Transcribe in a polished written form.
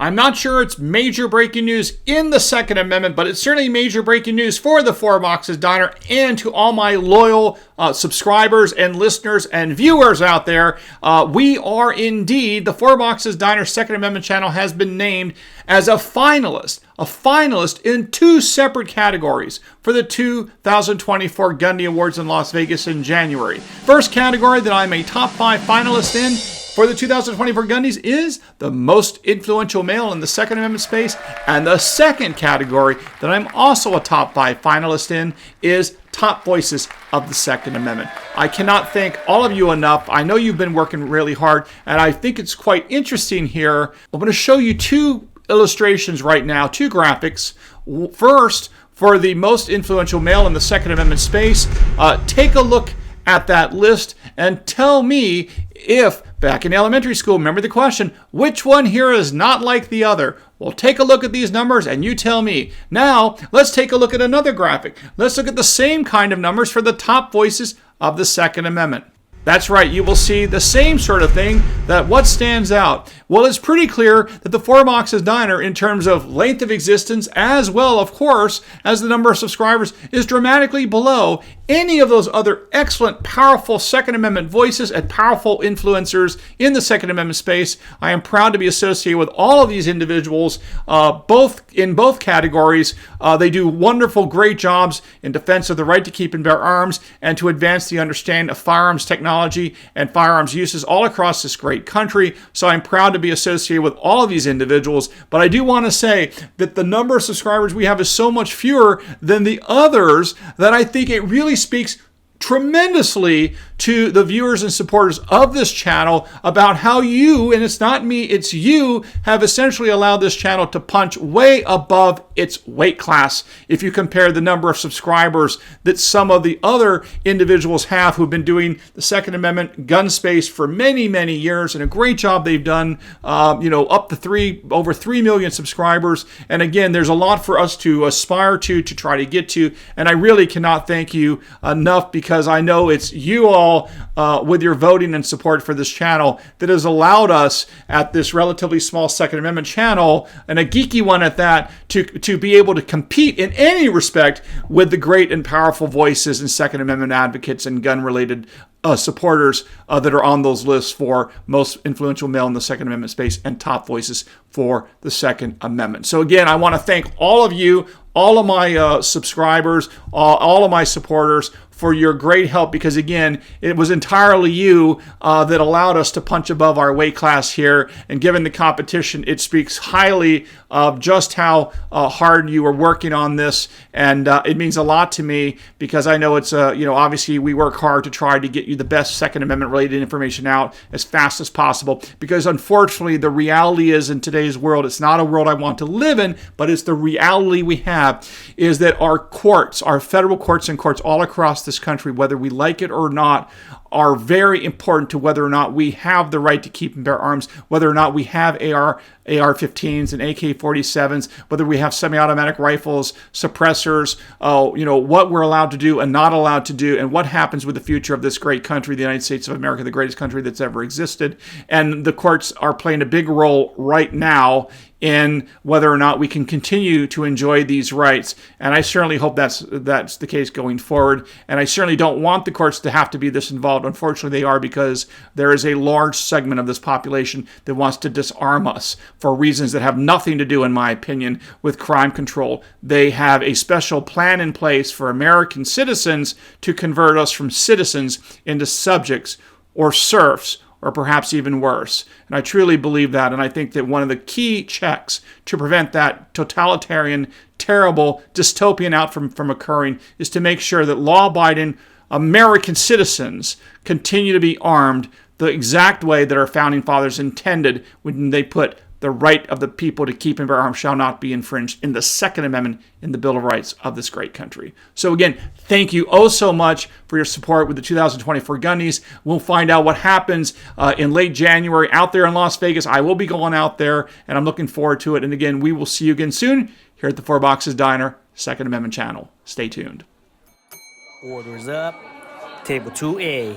I'm not sure it's major breaking news in the Second Amendment, but it's certainly major breaking news for the Four Boxes Diner and to all my loyal subscribers and listeners and viewers out there. We are indeed, the Four Boxes Diner Second Amendment channel has been named as a finalist in 2 separate categories for the 2024 Gundy Awards in Las Vegas in January. First category that I'm a top 5 finalist in for the 2024 Gundies is the most influential male in the Second Amendment space. And the second category that I'm also a top 5 finalist in is top voices of the Second Amendment. I cannot thank all of you enough. I know you've been working really hard, and I think it's quite interesting here. I'm going to show you 2 illustrations right now, 2 graphics. First, for the most influential male in the Second Amendment space, take a look at that list and tell me if, back in elementary school, remember the question, which one here is not like the other? Well, take a look at these numbers and you tell me. Now, let's take a look at another graphic. Let's look at the same kind of numbers for the top voices of the Second Amendment. That's right, you will see the same sort of thing. That what stands out? Well, it's pretty clear that the Four Boxes Diner, in terms of length of existence, as well, of course, as the number of subscribers, is dramatically below any of those other excellent, powerful Second Amendment voices and powerful influencers in the Second Amendment space. I am proud to be associated with all of these individuals, in both categories. They do wonderful, great jobs in defense of the right to keep and bear arms and to advance the understanding of firearms technology and firearms uses all across this great country. So I'm proud to be associated with all of these individuals. But I do want to say that the number of subscribers we have is so much fewer than the others that I think it really speaks tremendously to the viewers and supporters of this channel about how you, and it's not me, it's you, have essentially allowed this channel to punch way above its weight class if you compare the number of subscribers that some of the other individuals have who've been doing the Second Amendment gun space for many, many years, and a great job they've done, up to over 3 million subscribers. And again, there's a lot for us to aspire to try to get to, and I really cannot thank you enough, because I know it's you all with your voting and support for this channel that has allowed us at this relatively small Second Amendment channel, and a geeky one at that, to be able to compete in any respect with the great and powerful voices and Second Amendment advocates and gun-related supporters that are on those lists for most influential male in the Second Amendment space and top voices for the Second Amendment. So again, I want to thank all of you, all of my subscribers, all of my supporters for your great help, because again, it was entirely you that allowed us to punch above our weight class here. And given the competition, it speaks highly of just how hard you were working on this. And it means a lot to me, because I know it's, obviously we work hard to try to get you the best Second Amendment related information out as fast as possible. Because unfortunately, the reality is, in today's world, it's not a world I want to live in, but it's the reality we have, is that our courts, our federal courts and courts all across this country, whether we like it or not, are very important to whether or not we have the right to keep and bear arms, whether or not we have AR-15s and AK-47s, whether we have semi-automatic rifles, suppressors, what we're allowed to do and not allowed to do, and what happens with the future of this great country, the United States of America, the greatest country that's ever existed. And the courts are playing a big role right now in whether or not we can continue to enjoy these rights. And I certainly hope that's the case going forward. And I certainly don't want the courts to have to be this involved. Unfortunately, they are, because there is a large segment of this population that wants to disarm us for reasons that have nothing to do, in my opinion, with crime control. They have a special plan in place for American citizens to convert us from citizens into subjects or serfs, or perhaps even worse. And I truly believe that, and I think that one of the key checks to prevent that totalitarian, terrible dystopian outcome from occurring is to make sure that law-abiding American citizens continue to be armed the exact way that our founding fathers intended when they put the right of the people to keep and bear arms shall not be infringed in the Second Amendment in the Bill of Rights of this great country. So again, thank you oh so much for your support with the 2024 Gundies. We'll find out what happens in late January out there in Las Vegas. I will be going out there, and I'm looking forward to it. And again, we will see you again soon here at the Four Boxes Diner Second Amendment channel. Stay tuned. Orders up. Table 2A.